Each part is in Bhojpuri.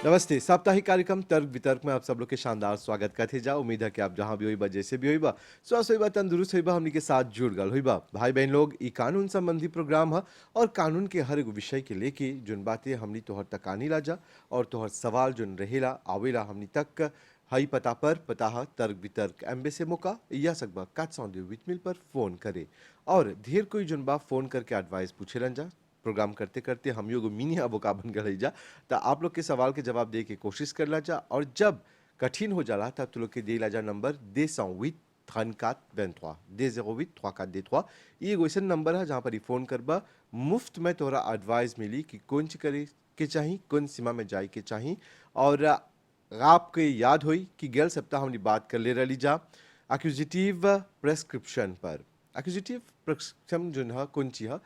नमस्ते। साप्ताहिक कार्यक्रम तर्क वितर्क में आप सब लोग के शानदार स्वागत करते जा। उम्मीद है कि आप जहां भी होइबा जैसे भी होइबा स्वस्थ होइबा तंदुरुस्त होइबा हमनी के साथ जुड़ गल होइबा। भाई बहन लोग, ई कानून संबंधी प्रोग्राम है और कानून के हर एगो विषय के लेके जोन बातें हमनी तोहर तक आनी ला जा और तोहर सवाल जोन रहेला आवेला हमनी तक हई पता पर पता है तर्क वितर्क एम्बे से मौका या सकबा 428 मिल पर फोन करे और ढेर कोई जोन बा फोन करके एडवाइस पूछेलन जा। प्रोग्राम करते करते हम योगो मिनी अबोका बन गए जा तो आप लोग के सवाल के जवाब दे के कोशिश कर ला जा और जब कठिन हो जाला तब तो लोग के दे ला जा नंबर दे 34 दे 08 34 दे 3। ये एगो ऐसा नंबर है जहाँ पर ही फोन करबा मुफ्त में तोहरा एडवाइस मिली कि कौन ची करे के चाहिए, कौन सीमा में जाए के चाहिए। और आपके याद हुई कि गल सप्ताह हमने बात कर ले रही जा एक्यूजिटिव प्रेस्क्रिप्शन पर। एक्यूजिटिव प्रेस्क्रिप्शन जो है कौन ची है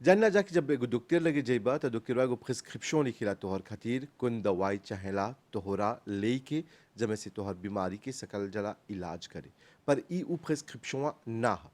जानना जा कि जब एगो डॉक्टर लगे जेबा तो डॉक्टर एगो प्रिस्क्रिप्शन लिखिला तोहर खातिर कौन दवाई चाहेला तोहरा लेके जब से तोहर बीमारी के सकल जला इलाज करे। पर ई उ प्रिस्क्रिप्शन ना है।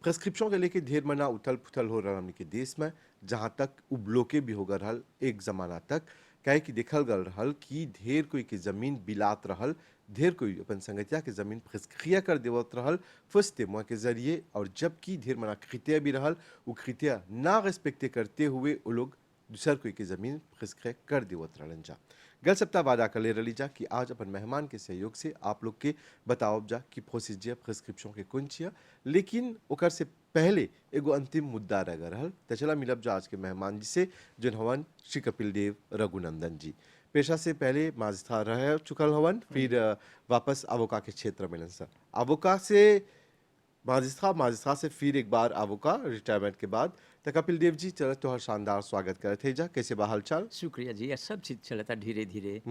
प्रिस्क्रिप्शन के लेके ढेर मना उथल पुथल हो रहा हमनी के देश में, जहाँ तक उ ब्लॉके भी हो गल रहल एक जमाना तक। कहे कि देखल गल रहल कि ढेर कोई के जमीन बिलात रहल, ढेर कोई अपन संगतिया के जमीन प्रिस्क्रिया कर देवत रहल फस्ते मुआ के जरिए, और जबकि ढेर मना कृत्य भी रहल वो कृत्य ना रेस्पेक्टे करते हुए वो लोग दूसर कोई के जमीन प्रिस्क्रिया कर देवत रहलन जा। गल सप्ताह वादा कर ले रही जा कि आज अपन मेहमान के सहयोग से आप लोग के बताओ जा कि प्रोसीजर प्रिस्क्रिप्शन के कौन छिया। लेकिन ओकर से पहले एगो अंतिम मुद्दा रह रहल तो चला मिलब जा आज के मेहमान जी से जोन हवन श्री कपिल देव रघुनंदन जी। पेशा से पहले माजिस्ट्रा रह चुकल हवन, फिर वापस अवोका के क्षेत्र में सर अवोका से माजिस्ट्रा से फिर एक बार अवोका रिटायरमेंट के बाद। तो कपिल देव जी चलो तोहर शानदार स्वागत करे थे जा, कैसे बा हाल चाल? शुक्रिया जी, यह सब चीज चलता धीरे धीरे।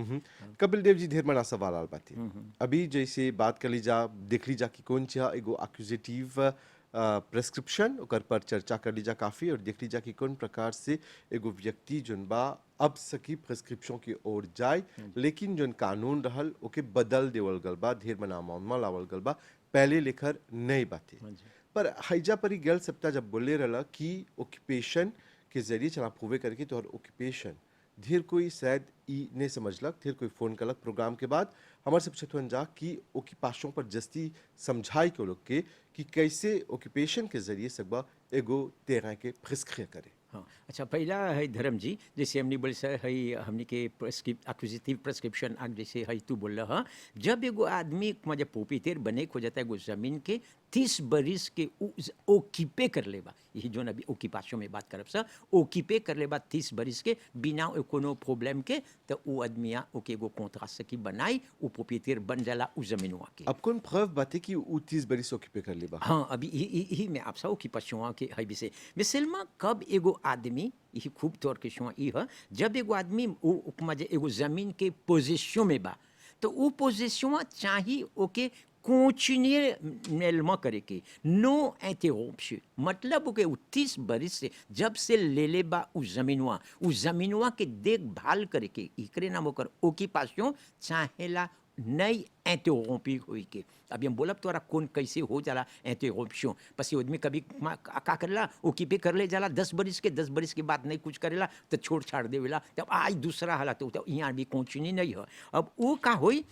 कपिल देव जी ढेर मना सवाल आल बाती अभी जैसे बात कर ली जा, देख ली जा कि कौन चा एगो एक्यूजेटिव प्रेस्क्रिप्शन ओकर पर चर्चा कर ली जा काफ़ी, और देख ली जा कि कौन प्रकार से एगो व्यक्ति जोन बा अब सकी प्रेस्क्रिप्शन की ओर जाए, लेकिन जोन कानून रहल ओके बदल देवल गल बा, ढेर मना अमाउंट लावल गल बा, पहले लेकर नई बातें। पर हैजा पर ही गल सप्ताह जब बोले रहला कि ऑक्यूपेशन के जरिए चला प्रूवे करके तोहर ऑक्यूपेशन ढेर कोई शायद ई ने समझलक, ढेर कोई फोन करलक प्रोग्राम के बाद हमारे से पूछत जा कि ऑक्यूपेशन पर जस्ती समझाई के लोग के कि कैसे ऑक्यूपेशन के जरिए सकबा एगो तेरा के प्रिस्क्रिया करे। हाँ, अच्छा, पहला है धर्म जी, जैसे हमने बोले सर है हमने के एक्विजिटिव प्रेस्क्रिप्शन एक्ट जैसे है तू बोल रहा, जब एगो आदमी जब पोपीतेर बने हो जाता है एगो जमीन के 30 बरिस के ओकीपे कर लेबा, यही जो अभी ओकीपाशों में बात करब सर, ओकीपे कर लेबा 30 बरिस के बिना कोनो प्रॉब्लम के, तो वो आदमिया ओके एगो कॉन्ट्रैक्ट की बनाई वो पोपीतेर बन जाला उस जमीनवा के। अब कौन प्रूव बात है कि वो 30 बरिस ओकीपे कर लेबा? हाँ, अभी यही में आप सब ओकीपाशों के है विषय मिसलमा कब एगो आदमी यही खूब तौर के शुआ ई है जब एगो आदमी एगो जमीन के पोजीशन में बा, तो वो पोजीशन चाहिए ओके continuellement करे के, नो इंटरप्शन, मतलब ओके 30 बरिस से जब से ले ले बा उस जमीनवा के देखभाल करे के, इकरे नाम ओकर ओकीपाशन चाहेला नई इंटररोम्पी हुई के। अभी हम बोलब तोरा कौन कैसे हो जाला इंटररोम्पशन, पसी आदमी कभी का करेला ओकीपे कर ले जाला 10 बरिस के बाद नहीं कुछ करेला तो छोड़ छाड़ देवेला, तब आज दूसरा हालत तो यहाँ भी कंटिन्यू नहीं है। अब वो का होई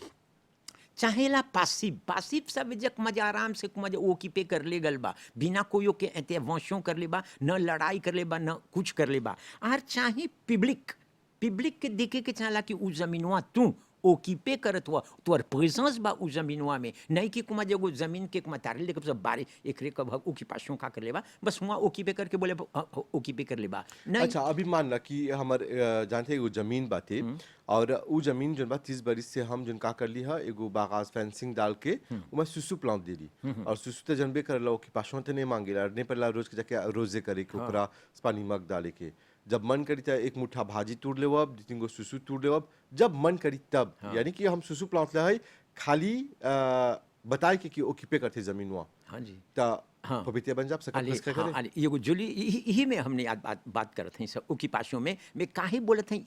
चाहेला पासिव सब जक मजा आराम से मजा ओकीपे कर ले गल बा, बिना कोई के इंटरवेंशन कर ले बा, न लड़ाई कर ले बा, न कुछ कर ले बा। और चाहे पब्लिक के देखे के चाहला कि उ जमीनवा तू ओकीपे करत हुआ तोर प्रेजेंस बा उ जमीनवा में, नहीं कि कुमा जगो जमीन के कुमा तारे लेके सब बारे एकरे कब ओकीपाशन का कर लेबा, बस वहाँ ओकीपे करके बोले ओकीपे कर लेबा नहीं। अच्छा, अभी मान ला कि हमार जानते एगो जमीन बाते और उ जमीन जोन बा 30 बरिस से हम जोन का कर ली है एगो बागास फेंसिंग डाल के उमा सुसु प्लांट दे दी, और सुसु तो जनबे करला ओकीपाशन तो नहीं मांगेला, नहीं पड़ला रोज के जाके रोजे करे के ओकरा पानी मग डाले के, जब मन करी त एक मुट्ठा भाजी तोड़ लेवब, 2-3 गो सुसु तोड़ लेवब जब मन करी तब। यानी कि हम सुसु प्लांट ले है खाली बताए कि ओकीपे करते जमीनवा। हाँ जी, हाँ, पपीते बन जाब सकत प्रेस्क्रिया करे। हाँ, ये जुली यही में हमने आज बात करत हैं सब ओकीपाशों में मैं काहे बोलत हैं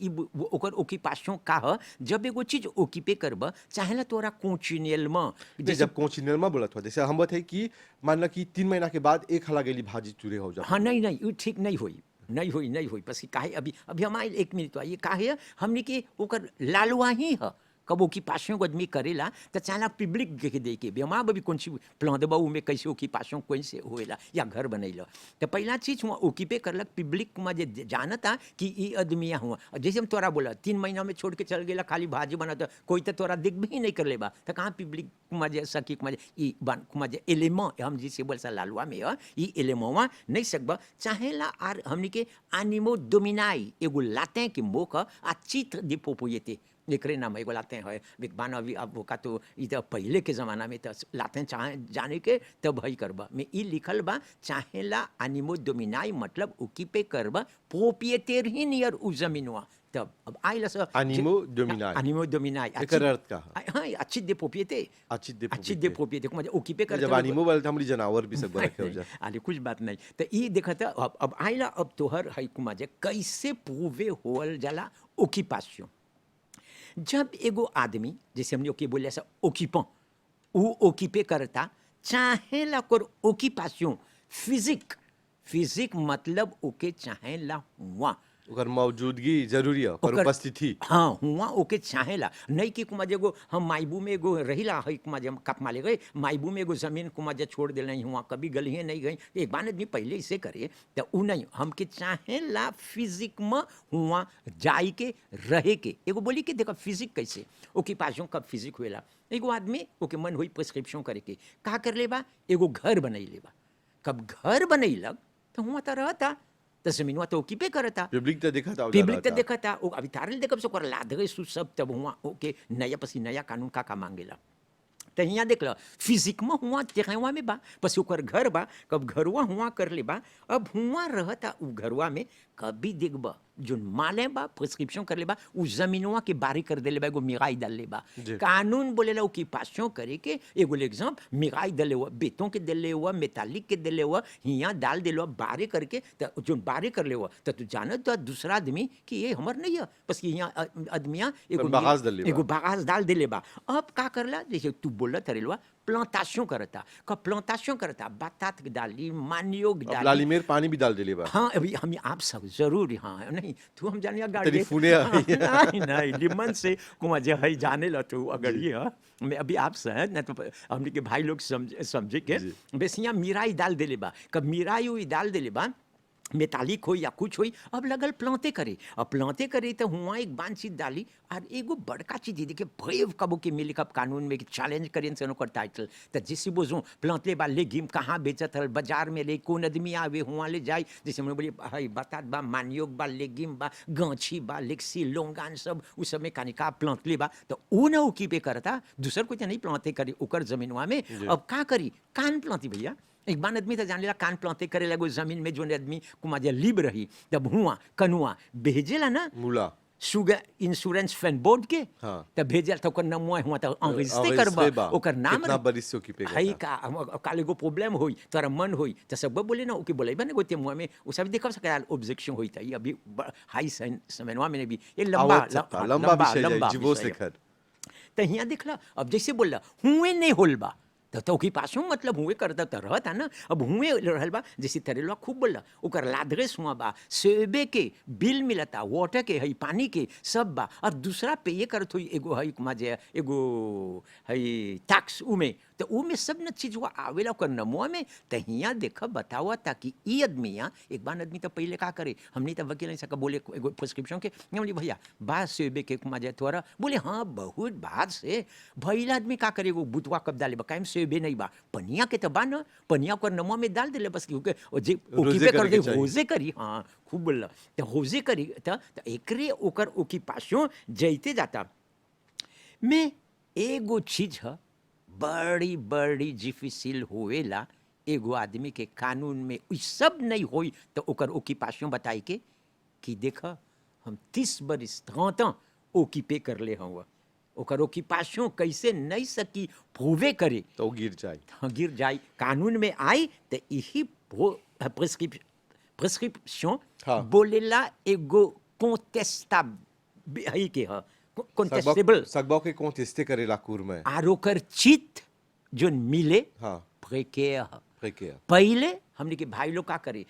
ओकर ओकीपाशों का है, जब एगो चीज ओकीपे करब चाहेला तोरा कोचिनियल में, जब कोचिनियल में बोलत हो जैसे हम बताई कि मान ला कि 3 महीना के बाद एक हला गेली भाजी चूरे हो जा। हाँ, नहीं वो ठीक नहीं होई, नहीं हुई नहीं हुई बस काहे अभी अभी हमारे एक मिनट ये काहे हमने के ओकर लालवा ही है कब वो की पासों को आदमी करेला तो चाला पब्लिक के दे के बेमा भी कौन सी प्लान दबा में कैसे ओकी पासों कोई से होएला या घर बनैला तो पहला चीज हुआ ओकी पे करलक पब्लिक में जे जानता कि ई आदमिया हुआ जैसे हम तोरा बोला 3 महीना में छोड़ के चल गेला खाली भाजी बनाता कोई तो तोरा देख भी नहीं कर लेबा तो कहाँ पब्लिक मजे सकी मजे ई बन मजे एलिमेंट हम जिसे बोल सा लालवा में ई एलिमेंटवा नहीं सकबा चाहेला आर हमनी के एनिमो डोमिनाई एगो लाते के मोक आ चित्र दे पोपोयते एकरे नाम एगो लाते हैं विद्वान अभी अब वो का तो इधर पहले के ज़माना में तो लाते चाहे जाने के तब भई करबा में ई लिखल बा चाहेला एनिमो डोमिनाई मतलब उकी पे करबा प्रोपिएटर ही नियर उ जमीनवा तब अब आइला सर एनिमो डोमिनाई एकर अर्थ का हाँ अच्छी दे प्रोपिएटे अच्छी दे प्रोपिएटे को मतलब उकी पे कर जब एनिमो बोलते हमरी जानवर भी सब रखे हो जा आले कुछ बात नहीं तो ई देखता अब आइला अब तोहर है कुमा जे कैसे प्रूवे होल जाला ओक्यूपेशन जब एगो आदमी जैसे हमने ओके बोले ऐसा ओकीपा वो ओकीपे करता चाहेला कर ओकीपाशन फिजिक मतलब ओके चाहेला हुआ ओकर मौजूदगी जरूरी है ओकर उपस्थिति हाँ हुआ ओके चाहेला नहीं कि कुमा जेगो हम मायबू में एगो रहिला है कुमा जे हम कप माले गए मायबू में एगो जमीन कुमा जे छोड़ देल नहीं हुआ कभी गली नहीं गई एक बार आदमी पहले इसे करे तो उ नहीं हमके चाहेला फिजिक में हुआ जाई के रहे के एगो बोली के देखो फिजिक कैसे ओके पासों कब फिजिक हुएला एगो आदमी ओके मन हुई प्रिस्क्रिप्शन करे के का कर लेबा एगो घर बनई लेबा कब घर बनैलक तो हुआ तो रहता तो जमीनवा तो ओकी पे करता पब्लिक तो देखा था ओ अभी तारल देखब से कर लाद गए सु सब तब हुआ ओके नया कानून का मांगेला तो यहाँ देख लो फिजिक में हुआ देखवा में बा बस ओकर घर बा कब घरवा हुआ कर ले बा अब हुआ रहता उ घरवा में कभी देखबा जो माले बा प्रिस्क्रिप्शन कर ले बा उ जमीनवा के बारी कर दे ले बा एगो मिराई डाल ले बा कानून बोलेला उ की पासों करे के एगो एग्जांपल मिराई दले हुआ बेतों के दले हुआ मेटालिक के दले हुआ हियाँ डाल दे लो बारे करके तो जो बारे कर ले हुआ तो तू जानत तो दूसरा आदमी कि ये हमर नहीं है बस यहाँ आदमिया एगो बागास डाल दे ले बा अब का करला जैसे तू बोला तरेलवा प्लांटेशन करता बातात डाली मानियोग डाली लाली मेर पानी भी डाल दे बा हाँ अभी हम आप सब जरूर हाँ नहीं तू हम जानिया गाड़ी नहीं लिमन से कुमा जे है जाने ला तू अगर ये मैं अभी आप से ना तो हमने के भाई लोग समझे के बस यहाँ मिराई डाल दे बा कब मिराई हुई डाल दे बा मेटालिक हो या कुछ हो अब लगल प्लांते करे तो हुआ एक बान चीज डाली और एगो बड़का चीज देखे भय कबो के मिली कब कानून में चैलेंज करें से ओकर टाइटल तो जैसे बोझू प्लांते बा ले गिम कहाँ बेचत हल बाजार में ले कौन आदमी आवे हुआ ले जाए जैसे हमने बोली हई बतात बा मानियोग बा लेगिम बा गांछी बा लेक्सी लोंगान सब उस समय कानिका प्लांतले बा तो उ न की पे करता दूसर कोई नहीं प्लांते करी ओकर जमीनवा में अब का करी कान प्लांती भैया एक बार आदमी तो जान लेला कान प्लांते करे लगो जमीन में जो आदमी कुमा जे लिब रही तब हुआ कनुआ भेजेला ना मूला शुगर इंश्योरेंस फंड बोर्ड के तब भेजल तो ओकर नाम हुआ तो अंग्रेजी करबा ओकर नाम कितना बरिसों की पे हई का काले गो प्रॉब्लम होई तोरा मन होई तो सब बोले ना ओके बोले बने गोते मुआ में वो सब देखब सका ऑब्जेक्शन होई था अभी हाई समनवा में भी ये लंबा जीवो शेखर तो यहाँ देखला अब जैसे बोलला हुए नहीं होलबा तो की पासों मतलब हुए करता तो रहता ना अब हुए रहल बा जैसे तरेलवा खूब बोला ओकर लादरेस हुआ बा सेबे के बिल मिलता वाटर के हई पानी के सब बा और दूसरा पे ये करत हुई एगो हई माजे एगो हई टैक्स उमे तो उ में सब न चीज हुआ आवेला ओकर नमुआ में तो हियाँ देख बतावा ताकि ई आदमिया एक बार आदमी तो पहले का करे हमने तो वकील नहीं सका बोले एगो प्रिस्क्रिप्शन के बोली भैया बात सेबे के माजे तोरा बोले हाँ बहुत बात से भैया आदमी का करे एगो बुतवा कब डाले बा कायम सेबे नहीं बा पनिया के तो बा न पनिया को नमुआ में डाल दे बस क्योंकि ओकी कर दे होजे करी हाँ खूब बोल तो होजे करी तो एकरे ओकर ओकी पासों जैते जाता में एगो चीज है बड़ी बड़ी डिफिसिल होएला एगो आदमी के कानून में उ सब नहीं होई तो ओकर ओकी पासों बताई के कि देख हम 30 बरिस तक ओकी पे कर ले हुआ ओकर ओकी पासों कैसे नहीं सकी प्रूवे करे तो गिर जाए कानून में आई तो यही प्रिस्क्रिप्शन बोलेला एगो कॉन्टेस्टेबल के है कॉन्टेस्टेबल सकबो के कॉन्टेस्टे करेला कुर में आर ओकर चित जो मिले प्रेकेयर फेंके पहले हमने के भाई लोग का करे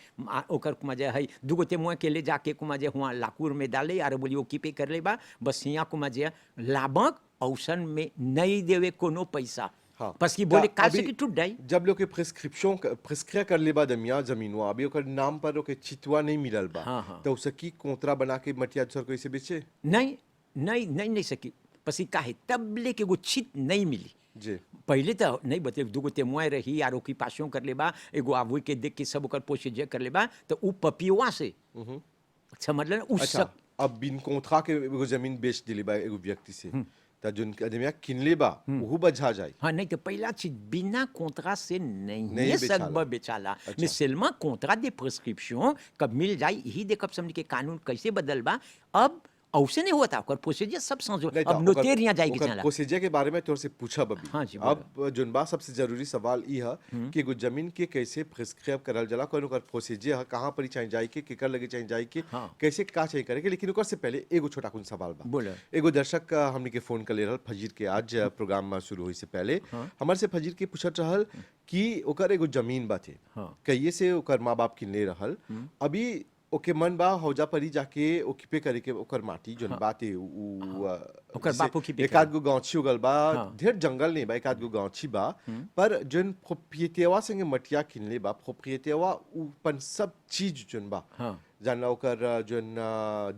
ओकर कुमा जे है दुगो ते मुँह के ले जाके कुमा जे हुआ लाकूर में डाले यार बोली ओकी पे कर ले बा बस यहाँ कुमा जे लाभक औसन में नहीं देवे कोनो पैसा हाँ बस की ता बोले काल से अभी की टूट जाई जब लोग के प्रिस्क्रिप्शन प्रिस्क्रिया कर ले बाद मियाँ जमीनवा अभी ओकर नाम पर ओके चितवा नहीं मिलल बा हाँ, हाँ। तो उसकी कोंतरा बना के मटिया दूसर को इसे बेचे नहीं नहीं नहीं नहीं सकी पसी काहे तब ले के वो छित नहीं मिली जी पहले तो नहीं बते दुगो ते मुँह रही यार ओकी पासों कर ले बा एगो आबू के देख के सब ओकर पोषे कर ले बा तो उ पपियुआ से समझ ले उस अच्छा सब अब बिन कोंतरा के एगो जमीन बेच दिली बा एगो व्यक्ति से त जोन आदमी किनले बा वहू बझा जाई हाँ नहीं तो पहला चीज बिना कोंतरा से नहीं नहीं सकब बेचाला। बेचाला अच्छा। mais seulement कोंतरा दे प्रिस्क्रिप्शन कब मिल जाए यही देखब समझ के कानून कैसे बदल बा अब औसे नहीं होता ओकर प्रोसीजर सब समझो नहीं अब नोटेर यहाँ जाए के ओकर चला प्रोसीजर के बारे में तोर से पूछब अभी हाँ जी, अब जोन बा सबसे जरूरी सवाल ई है कि एगो जमीन के कैसे प्रिस्क्राइब करल जाला कौन ओकर प्रोसीजर है कहाँ पर चाहिए जाए के केकर लगे चाहिए जाए के हाँ। कैसे का चाहिए करे के लेकिन ओकर से पहले एगो छोटा कुन सवाल बा बोलो। एगो दर्शक हमने के फोन कर ले रहल फजीर के आज प्रोग्राम शुरू होई से पहले हमारे से फजीर के पूछत रहल कि ओकर एगो जमीन बा थे हाँ। कहिए से ओकर माँ बाप किनले रहल अभी ओके मन बा हौजा परी जाके ओकिपे करे के ओकर माटी जोन बात है ओकर बाप ओकिपे एक आध गो गांची उगल बा ढेर जंगल नहीं बा एक आध गो गांची बा पर जोन प्रोप्रिएटेवा संगे मटिया किनले बा प्रोप्रिएटेवा ऊपन सब चीज जोन बा हाँ। जानला ओकर जोन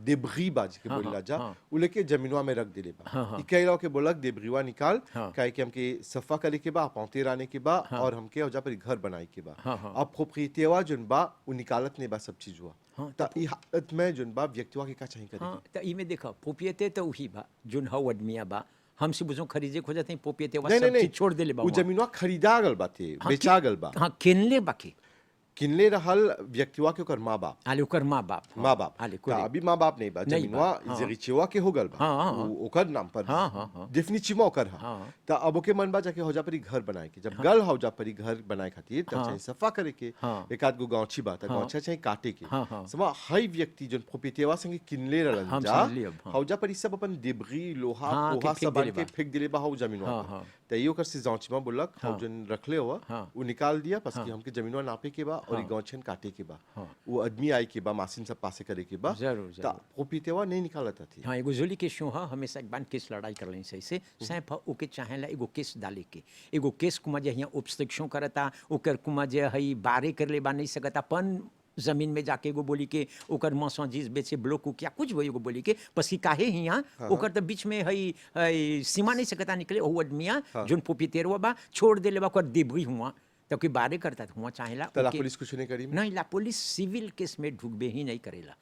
देब्री बा जिके हाँ, बोलला हाँ, जा हाँ। उ लेके जमीनवा में रख देले बा हाँ, हाँ। ई कइला के बोलक देब्रीवा निकाल हाँ। काहे कि हमके सफा करे के बा पौते राने के बा और हमके हौजा पर घर बनाए के बा हाँ, हाँ। अब प्रोप्रिएटेवा जोन बा उ निकालत नहीं बा सब चीज हुआ हाँ, त ई हालत में जोन बा व्यक्तिवा के का चाहिए करे हाँ तो इमे देखो पोपियते तो वही बा जोन हव आदमिया बा हमसे बुझो खरीदे खोजते हैं पोपियते वा नहीं सब नहीं चीज छोड़ देले बा उ वहाँ। जमीनवा खरीदा गल बाते हाँ, बेचा गल बा हाँ किनले बाकी किनले रहल व्यक्तिवा के ओकर माँ बाप आले ओकर माँ बाप हाँ, माँ बाप आले ता कोरे अभी माँ बाप नहीं बा नहीं जमीनवा बा, हाँ। जरीचेवा के हो गल बा हाँ, हाँ, हाँ। उ ओकर नाम पर हाँ, हाँ, हाँ। डेफिनिटली ओकर हा हाँ। ता अब ओके मन बा जाके हौजा परी घर बनाए के जब गल हौजा परी घर बनाए खातिर त हाँ। चाहिए सफा करे के हाँ। एक आध गो गांची बा त गांचा चाहिए काटे के हाँ, हाँ। समा हई व्यक्ति जोन प्रोप्रिएटेवा संगे किनले रहलन हम जा समझ लियब, हाँ। हौजा परी सब अपन देब्री लोहा हाँ, पोहा के फेंक सब आन देले के बा। फेंक दिले बा हौ जमीनवा हाँ, पे। हाँ। त ई ओकर से जांचमा बोलक हौ हाँ। जोन रखले हुआ हाँ। उ निकाल दिया बस कि हमके जमीनवा नापे के बा और ई गांछन काटे के बा हाँ। वो आदमी आई के बा मशीन सब पासे करे के बा जरूर, ता जरूर। प्रोप्रिएटेवा नहीं निकालत थी हाँ एगो जोली के शो है हमेशा एक बार केस लड़ाई कर लेनी सही से सैफ ओके चाहेला एगो केस डाले के एगो केस कुमा जे यहाँ ऑब्स्ट्रक्शन करता ओकर कुमा जे हई बारे कर ले बा नहीं सकता अपन जमीन में जाके एगो बोली के ओकर मौसजीज बेचे ब्लॉक क्या कुछ वो एगो बोली के पसी काहे हियाँ ओकर तो बीच में हई सीमा नहीं सकता निकले ओ आदमिया जोन पोपितेरवा बा छोड़ देले बा ओकर देबरी हुआ तो कोई बारे करता था हुआ चाहेला तला ओके- पुलिस कुछ नहीं करी नहीं ला पुलिस सिविल केस में ढुकबे ही नहीं करेला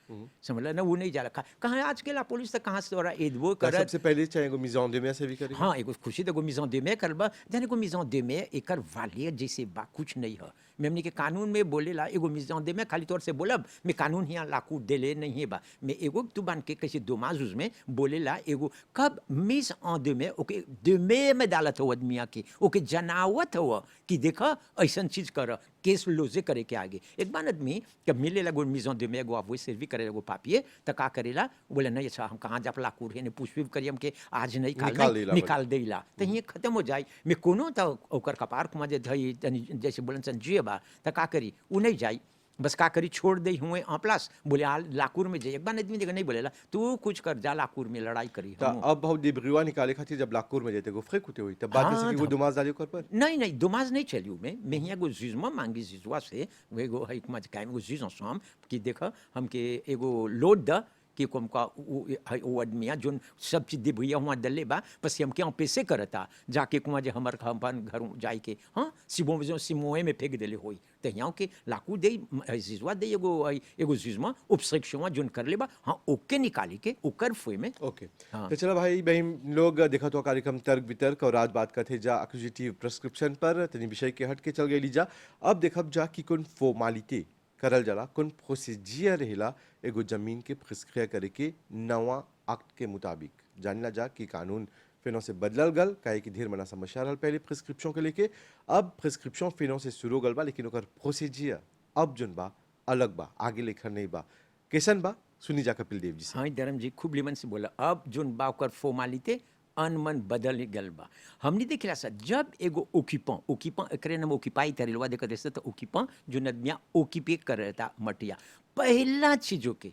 समझला ना वो नहीं जाला कहाँ आज के ला पुलिस तो कहाँ से तोरा एदबो ता करत सबसे पहले चाहे एगो मिजान दे में से भी करी हाँ एगो खुशी तो मिजान दे में करबा जाने को मिजान दे में एकर वालियर जैसे बा कुछ नहीं है मैं हमने के कानून में बोलेला एगो मिजान दे में खाली तौर से बोलब मैं कानून यहाँ लाकू देले नहीं है बा मैं एगो तू बन के कैसे दोमाज उसमें बोलेला एगो कब मिस ऑन दे में ओके दे में डालत हो आदमिया के ओके जनावत हो कि देखा ऐसा चीज कर केस लोजे करे के आगे एक बार आदमी कब मिले लगो मिजान दे में एगो आप वही भी करे लगो पापिए तो का करेला बोले नहीं अच्छा हम कहाँ जब लाकू रहे पूछवी करिए हम के आज नहीं निकाल देला निकाल देला तो ये खत्म हो जाए मैं कोनो तो ओकर कपार कुमा जे धई तनी जैसे बोलन सन जिए बा तो का करी उ नहीं जाई बस का करी छोड़ दे हुए प्लस बोले आ लाकूर में जाइए एक बार आदमी देखा नहीं बोलेला तू कुछ कर जा लाकूर में लड़ाई करी ता हमहू। अब हौ देब्रिवा निकाले खातिर जब लाकूर में जाते गो फ्रेक होते हुई तब बाद में हाँ, से कि वो तो- दुमाज डाली ओकर पर नहीं नहीं दुमाज नहीं चलियो मैं यहाँ एगो जिजमा मांगी जिजवा से वो एगो है कुमा कायम एगो जिज हम कि देख हमके एगो लोड द कि हमका वो आदमिया जोन सब चीज दे भैया वहाँ डले बा बस हमके यहाँ पैसे करता जाके कुमा जे हमर अपन घर जाए के हाँ सिबो में जो सिमोए में फेंक देले होई तो यहाँ के लाकू दे जिजवा दे एगो जिजमा उपसक्षवा जोन कर ले बा हाँ ओके निकाली के ओकर फुए में ओके हाँ। तो चलो भाई बहन लोग देखा तो कार्यक्रम तर्क वितर्क और आज बात करते जा एक्विजिटिव प्रिस्क्रिप्शन पर तनी विषय के हट के चल गई लीजा अब देखब जा कि कौन फॉर्मालिटी करल जाला कौन प्रोसीजियर रहेला एगो जमीन के प्रिस्क्रिया करे के नवा एक्ट के मुताबिक जानला जा कि कानून फिनो से बदलल गल काहे कि ढेर मना समस्या रहल पहले प्रिस्क्रिप्शन के लेके अब प्रिस्क्रिप्शन फिनो से शुरू गल बा लेकिन ओकर प्रोसीजियर अब जोन बा अलग बा आगे लेखर नहीं बा कैसन बा सुनी जा कपिल देव जी से हाँ धर्म जी खूब लिमन से बोला अब जोन बा ओकर फॉर्मालिटी अनमन बदल गल बा। हमने देखला सा जब एगो ओकीपा एकरे नाम ओकीपाई तरेलवा देखत ऐसे तो ओकीपा जो नदमिया ओकीपे करता मटिया पहला चीजों के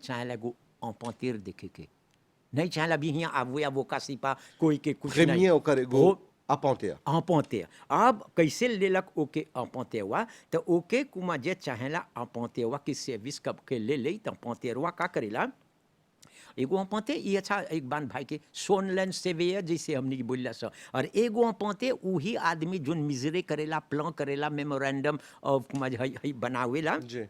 चाहे एगो अम्पांतेर देखे के नहीं चाहे अभी यहाँ आबू या वो का सिपा कोई के कुछ नहीं Rémier au carré वो apporter. अम्पांतेर अब कैसे लेलक ओके अम्पांतेरवा तो ओके कुमा जे चाहेला अम्पांतेरवा की सर्विस कब के ले तो अम्पांतेरवा का करेला एगो अम्पांते ये अच्छा एक बान भाई के सोनलन सेवेयर जैसे हमने की बोलला सा और एगो अम्पांते वही आदमी जोन मिजरे करेला प्लान करेला मेमोरेंडम ऑफ कुमा हई बनावेला जी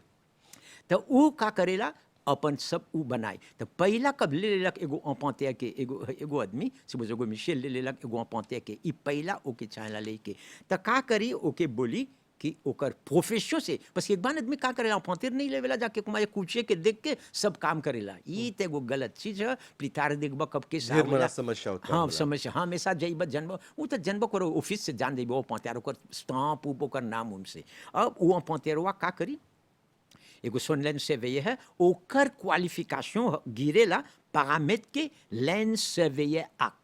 तो ऊ का करेला अपन सब ऊ बनाए तो पहला कब ले लेलक एगो अम्पांते के एगो आदमी सपोज एगो मिशेल ले लेलक एगो अम्पांते के ई पहला ओके चाहेला लेके तो का करी ओके बोली कि ओकर प्रोफेशन से बस एक बार आदमी का करेला अम्पांतेर नहीं लेवेला जाके कुमार कुचे के देख के सब काम करेला ई तो एगो गलत चीज है प्रितार देखबा कब के ढेर बड़ा समस्या होता हाँ समस्या हाँ हमेशा जइब जनब वो तो जनब करो ऑफिस से जान देबो अम्पांतेर ओकर स्टाम्प उप ओकर नाम उम से अब वो अम्पांतेरवा का करी एगो सोनलैन सर्वेयर है ओकर क्वालिफिकेशन गिरेला पैरामीटर के लैंड सर्वेयर एक्ट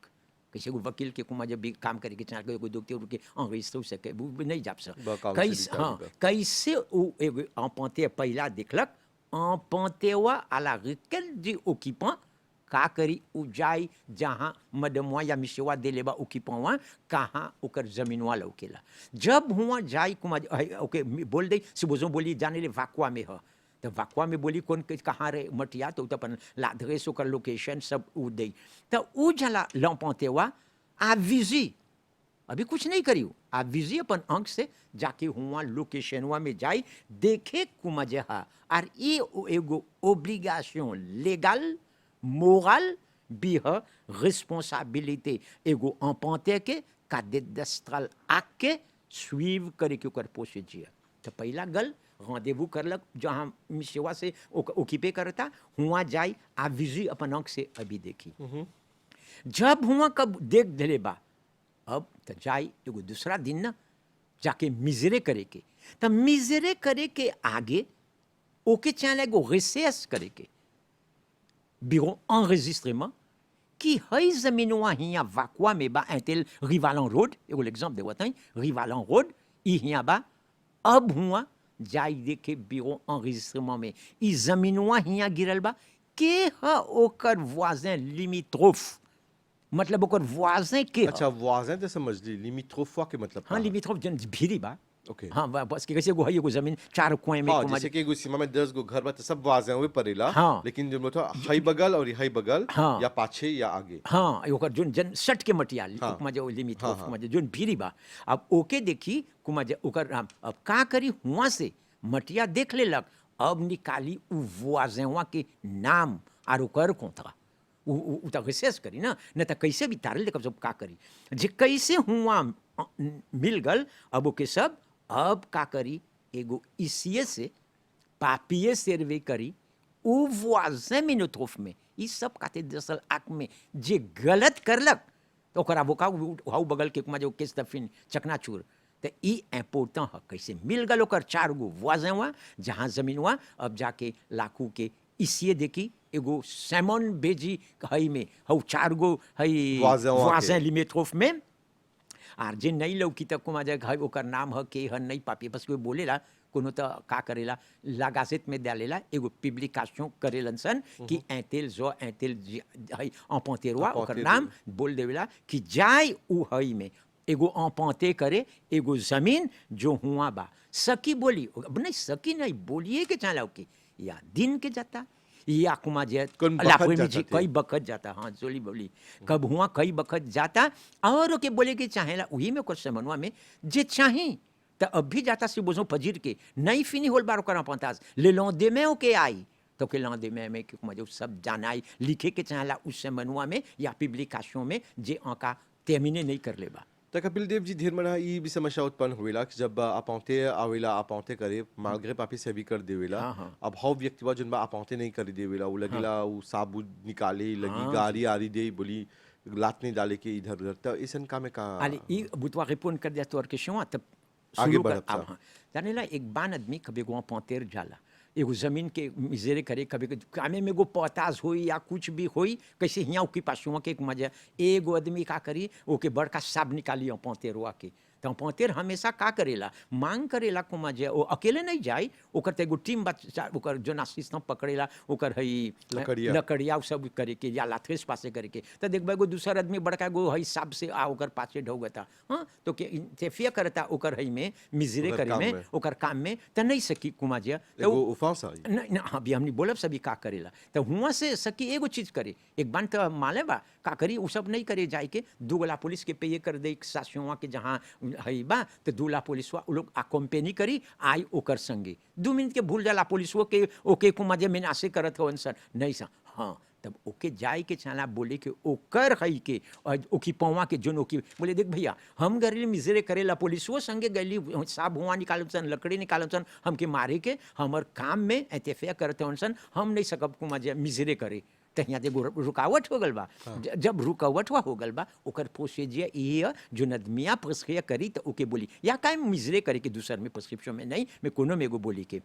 कैसे एगो वकील के कुमा जब भी काम करे के चाहे एगो डॉक्टर के enregistré हो सके वो नहीं जाप सक कैसे हाँ कैसे वो एगो अम्पांतेर पहला देखलक अम्पांतेरवा à la requête du occupant का करी उ जाई जहाँ मदमवा या मिशवा देलेबा ओकीपवा कहाँ ओकर जमीनवा लौकेला जब हुआ जाई कुमा ओके बोल दे सुबोजो बोली जाने ले वाकवा में ह तो वाकवा में बोली कौन कहाँ रे मटिया तो अपन लादरेस ओकर लोकेशन सब उ दे तो उ जला लंपातेवा आ विजी अभी कुछ नहीं करी आ विजी अपन अंक से जाके हुआ लोकेशनवा में जाई देखे कुमा जहा और ये एगो ओब्लिगेशन लीगल मोरल भी है रिस्पॉन्सिबिलिटी एगो अम्पांते के कैडेस्ट्रल एक्ट के सुइव करे के ओकर प्रोसीजर तो पहला गल rendez-vous करलक जहाँ सेवा से ओकीपे करता हुआ जाई आ विजी अपन आँख से अभी देखी जब हुआ कब देख दिले बा अब तो जाई एगो दूसरा दिन ना जाके मिजरे करे के तो मिजरे करे के आगे ओके चाहे एगो रिसर्च करे के bureau enregistrement qui है जमीनवा हिया वाकवा में बा इंटेल रिवालन रोड एगो एग्जांपल देवत हई रिवालन रोड ई हिया बा अब हुआ जाई देखे bureau enregistrement में ई जमीनवा हिया गिरल बा के ह ओकर voisin limitrophe मतलब ओकर voisin के अच्छा voisin तो समझ ली limitrophe के मतलब हाँ limitrophe जन भीरी बा ओके हाँ बस के कैसे है एगो जमीन चार कोए में हाँ जैसे कि एगो सीमा में 10 गो घर बा तो सब वाजे हुए परेला हाँ। लेकिन जो मतलब हई बगल और हई बगल हाँ। या पाछे या आगे हाँ ओकर जोन जन सट के मटिया हाँ। कुमा जो लिमिट हाँ, ऑफ हाँ। कुमा जोन भीरी बा अब ओके देखी कुमा जो ओकर अब का करी हुआ से मटिया देख लेलक अब निकाली उ voisin के नाम और ओकर कोंथा उ त रिसर्च करी ना न त कैसे भी तारल देखब सब का करी जे कैसे हुआ मिल गल अब ओके सब अब का करी एगो इसिए से पापिये सर्वे करी उ voisin मिनोट्रोफ में ई सब काते दरअसल आँख में जे गलत करलक तो ओकरा बोका हाउ बगल के कुमा जो केस दफिन चकनाचूर तो ई इम्पोर्टेंट है कैसे मिल गल ओकर 4 गो voisin हुआ जहाँ जमीन हुआ अब जाके लाखों के इसिए देखी एगो सैमन बेजी हई में हउ 4 गो हई voisin लिमिट्रोफ में आर जे नहीं लौकी तक कुमा जे घर ओकर नाम ह के ह नहीं पापी बस कोई बोलेला कोनो तो का करेला लगासित में डालेला एगो पब्लिकेशन करेलन सन कि ऐतेल जो ऐतेल हई अम्पांतेरवा ओकर नाम बोल देवेला कि जाय उ हई में एगो अम्पांते करे एगो जमीन जो हुआ बा सकी बोली नहीं सकी नहीं बोलिए के चाला के या दिन के जाता या कुमा जे कई बखत जाता हाँ जोली बोली कब हुआ कई बखत जाता और के बोले के चाहेला वही में कुछ समनवा में जे चाही तो अब भी जाता से बोझो फजीर के नहीं फिनी होल बार ओकर पंताज ले लो दे में ओके आई तो के लो दे में कि कुमा जो सब जानाई लिखे के चाहेला उस समनवा में या पब्लिकेशन में जे आका टर्मिने नहीं कर लेबा तो कपिल देव जी धीर मना ई भी समस्या उत्पन्न हुएला कि जब अपाउंटे आवेला अपाउंटे करे मालग्रे पापी से भी कर देवेला अब हव व्यक्तिवा जन बा अपाउंटे नहीं कर देवेला वो लगेला वो साबुत निकाले लगी गाड़ी आरी दे बोली लात नहीं डाले के इधर उधर तो इसन का में का अरे ई बुतवा रिपोर्ट कर दिया तो और के शुआ तब आगे बढ़त जाने ला एक बान आदमी कभी गो पंतेर जाला एगो जमीन के मिजरे करे कभी कामे में एगो पोताज होई या कुछ भी होई कैसे हियाँ ओकी पासुआ के मजा एगो आदमी का करी ओके बड़का साब निकाली पौतेरुआ के तो पौतेर हमेशा का करेला मांग करेला को मजे वो अकेले नहीं जाए ओकर तो एगो टीम बच्चा ओकर जो सिस्टम पकड़ेला ओकर हई लकड़िया सब करे के या लाथेस पासे करे के तो देखबा एगो दूसर आदमी बड़का एगो हई साब से आ ओकर पाछे ढौगता हाँ तो के इंटरफियर करता ओकर हई में मिजरे करे में ओकर काम में तो नहीं सकी कुमा जे एगो उफांस आई नहीं हाँ भी हमने बोलब सभी का करेला तो हुआ से सकी एगो चीज करे एक बार तो माले बा का करी वो सब नहीं करे जाए के दूगला पुलिस के पे ये कर दे सासुआ के जहाँ हई बा तो दूला पुलिस वो लोग आ कंपेनी करी आई ओकर संगे 2 मिनट के भूल जाला पुलिस वो के ओके को मजे में नासे करत हो सर नहीं सा हाँ तब ओके जाए के चला बोले के ओकर हई के ओकी पौवा के जोन ओकी बोले देख भैया हम गरीले मिजरे करेला पुलिस वो संगे गली साब हुआ निकालम सन लकड़ी निकालम सन हमके मारे के हमर काम में एतफिया करते हन सन हम नहीं सकब को मजे मिजरे करे तो यहाँ देखो रुकावट हो गल बा जब रुकावट हो गल बा ओकर प्रोसीजर ये जो नदमिया प्रक्रिया करी तो ओके बोली या काहे मिजरे करे के दूसर में प्रिस्क्रिप्शन में नहीं मैं कोनो में एगो बोली के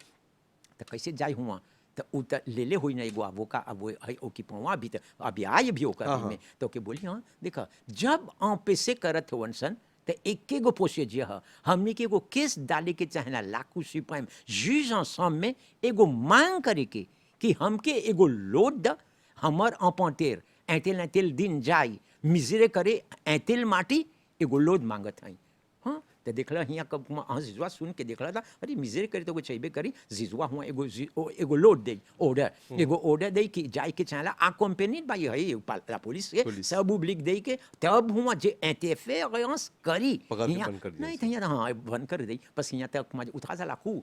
तो कैसे जाए हुआ तो उ त ले हुई ना एगो आवो का अब है ओकी पवा भी तो अभी आए भी ओकर में तो के बोली हाँ देखा जब पैसे करत होवन सन तो एक गो प्रोसीजर है हमने के एगो केस डाले के चाहेला लाकू सुप्रीम जज ensemble में एगो मांग करे के कि हमके एगो लोड द हमर अपॉन्टेर ऐतेल दिन जाई मिजरे करे ऐतेल माटी एगो लोड मांगत हई हाँ तो देखला हियाँ कब जिजुआ सुन के देखला था अरे मिजरे करे तो चाहिए करी जिजुआ हुआ एगो लोड दे ऑर्डर दे कि जाए के चाहला आ कंपनी भाई है पुलिस के सब लिख दे के तब हुआ जे इंटरफेरेंस करी नहीं तो यहाँ हाँ बंद कर दे बस यहाँ तक मजे उठा जा लाकू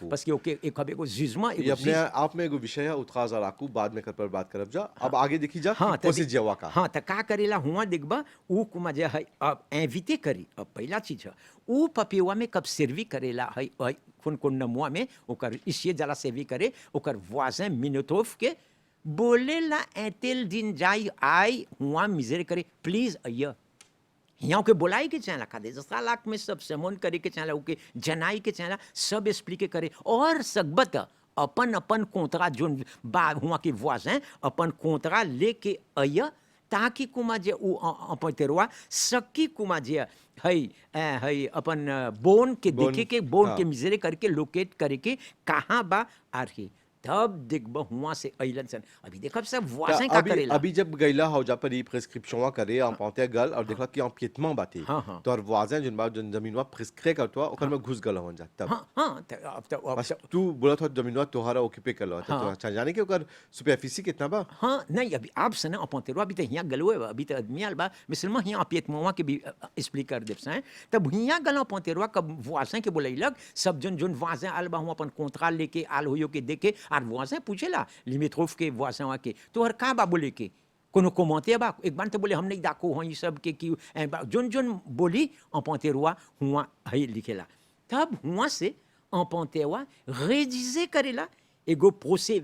बस कि ओके एक अब एगो जिजमा अपने आप में एगो विषय है उठा जा लाकू बाद में कर पर बात करब जा अब आगे देखी जा हाँ प्रोसीजर का हाँ तो का करेला हुआ देखबा उ मजे है अब इनविटे करी अब पहला चीज उ पपिवा में कब सर्वी करेला है कौन कौन नमुआ में ओकर इसे जला सर्वी करे ओकर वाजन मिनोटोफ के बोलेला ऐतेल दिन जाई आई हुआ मिजर करे प्लीज अय्या यहाँ के बोलाई के चाहला खा दे 10 लाख में सब समोन करे के चाहला ओके जनाई के चाहला सब एक्सप्लिके करे और सकबत अपन अपन कोंतरा जोन बा हुआ के वाजन अपन कोंतरा लेके अय्या ताकि कुमा जे उ अपतेरवा सकी कुमा जे हई अपन बोन के देखे के बोन के मिजरे करके लोकेट करके कहाँ बा आरही तब देखब हुआ से अइलन सन अभी देखब सब वासे का करेला अभी जब गइला हो जा पर ई प्रिस्क्रिप्शन करे en पौते गल और देखला कि empiètement बाती तो और वाजन जोन बा जोन जमीनवा प्रिस्क्रे करतवा ओकर में घुस गल होन जा तब हां अब तू बोला था जमीनवा तोहरा ओक्यूपे करलो तो अच्छा जाने के ओकर सुपरफिसी कितना बा हां नहीं अभी आप सने अपतेरवा अभी तो हियां गलवे अभी तो आदमी आल बा मिसलमा हियां अपियतमवा के भी एक्सप्लिक कर देब से तब हियां गल अपतेरवा कब वासे के बोलैलक सब जोन जोन वासे आल बा हम अपन कोंतरा लेके आल होयो के देखे और voisin पूछेला लिमिट्रोफ के voisin के तो हर का बा बोले के कोनो commentaire बा एक बार तो बोले हम नहीं दाको हैं ये सब के कि जोन जोन बोली अपतेरवा हुआ है लिखेला तब हुआ से अपतेरवा rédiger करेला एगो procès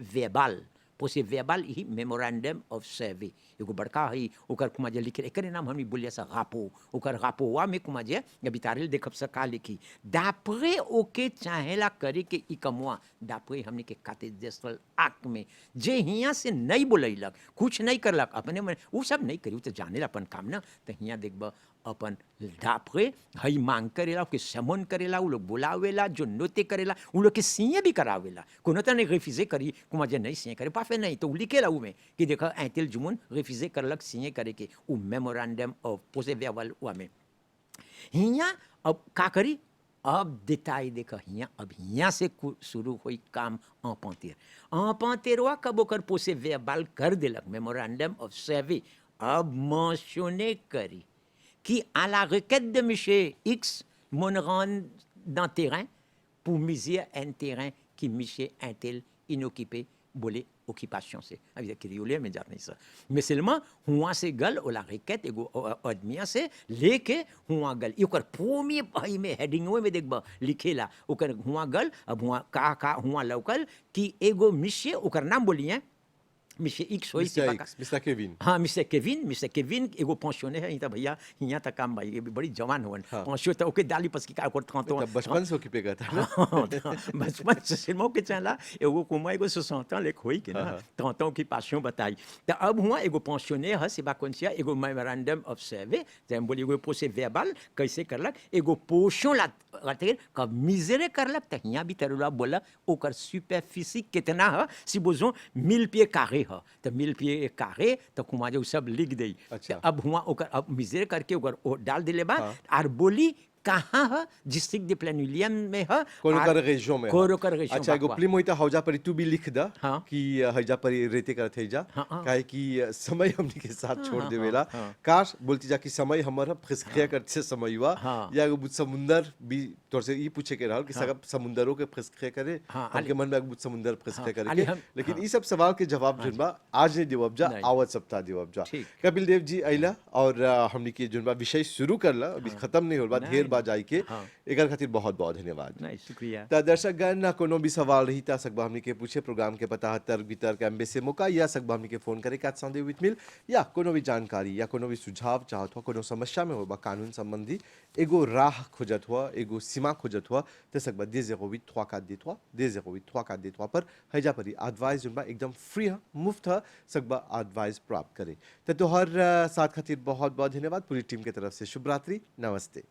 verbal he memorandum of survey एगो बड़का है ओकर कुमा जे लिखे एकरे नाम हमनी बोलिया सा रापो ओकर रापोवा में कुमा जे अभी तारेल देखब सा का लिखी d'après ओके चाहेला करे के ई कमवा d'après हमनी के काटेजेस्ट्रल एक्ट में जे हियां से नहीं बोलैलक कुछ नहीं करलक अपने में वो सब नहीं करी तो जानेला अपन काम ना तो हियां देखब अपन d'après हई मांग करेला के समन करेला उ लोग बुलावेला जो नोते करेला उ लोग के सीए भी करावेला कोनो तो नहीं रिफ्यूजे करी कुमा जे नहीं सीए करे पाफे नहीं तो लिखेला उ में कि देखा ऐतिल जुमुन रिफ्यूजे करलक सीए करे के उ मेमोरेंडम ऑफ प्रोसेस वर्बल वा में हियां अब का करी अब देताई देखा हियां अब हियां से शुरू हुई काम अपतेरवा कब ओकर प्रोसेस वर्बल कर देलक मेमोरेंडम ऑफ सर्वे अब mentionné करी qui, à la requête de M. X, me rend dans le terrain pour miser un terrain qui M. Intel inoccupé, bolé, occupation से अभी तक क्रियोले में जाने से mais seulement हुआ से गल और la requête एगो आदमिया से लेके हुआ गल ओकर premier भाई में हेडिंग में देखबा लिखेला ओकर हुआ गल अब हुआ का हुआ लोकल कि एगो मिशे ओकर नाम बोलिए मिस्टर एक्स होई मिस्टर एक्स, मिस्टर केविन। हाँ मिस्टर केविन एगो पेंशने है तो भैया यहाँ तक काम भाई ये भी बड़ी जवान हुआ हाँ। पेंशन तो ओके डाली पस की का करता तो तब बचपन से ओकी पे गया था ना। बचपन से सिनेमा के चला एगो कुमा एगो सुसंता लेख होई के हाँ, ना हाँ। तों की पासियों बताई तो अब हुआ एगो पेंशने है सेवा कोनसिया एगो मेमोरेंडम ऑफ सर्वे जैम बोली एगो पोसे वेबल कैसे करलक एगो पोषण ला रहते कब मिजरे करलक त हियां भी तरुला बोला ओकर सुपरफिसी कितना है si besoin 1000 pieds carrés है तो 1000 pieds carrés तो कुमा जो सब लिख दई अच्छा। तो अब हुआ ओकर अब मिजरे करके ओकर ओ डाल दिले बा हाँ। और बोली कहाँ है डिस्ट्रिक्ट de प्लेनुलियम में है कोनो और कर रेजियो में कोनो कर रेजियो अच्छा एगो बाकवा। फिल्म होई त हौजा पर तू भी लिख दा हाँ। कि हौजा पर रेते करत है जा हाँ, हाँ। काहे कि समय हमनी के साथ छोड़ हाँ, देवेला हाँ। काश बोलती जा कि समय हमर खिसखिया करत से समय हुआ हाँ। या एगो बुत समुंदर भी तोर से ई पूछे के रहल कि सब समुंदरों के खिसखिया करे हाँ, हमके मन में एक बुत समुंदर खिसखिया हाँ, करे अली के हम- लेकिन हाँ। ई सब सवाल के जवाब जुनबा आज नहीं देवब जा नहीं। आवत सप्ताह देवब जा ठीक। कपिल देव जी आइला और हमनी के जुनबा विषय शुरू करला अभी खत्म नहीं होल बा नहीं, ढेर बा जाई के हाँ। एकर खातिर बहुत बहुत धन्यवाद। नहीं शुक्रिया त दर्शकगण कोनो भी सवाल रही ता सकबा हमनी के पूछे प्रोग्राम के पता है तर्क वितर्क एम्बेसी मौका या सकबा हमनी के फोन करे 402 विथ मिल या कोनो भी जानकारी या कोनो भी सुझाव चाहत हो कोनो समस्या में होबा कानून संबंधी एगो राह खोजत हुआ एगो सीमा खोजत हुआ ते सकबा 208 पर हैजा परी एडवाइस जुनबा एकदम फ्री है मुफ्त है सकबा एडवाइस प्राप्त करे त तोहर साथ खातिर बहुत बहुत धन्यवाद पूरी टीम के तरफ से शुभ रात्रि नमस्ते।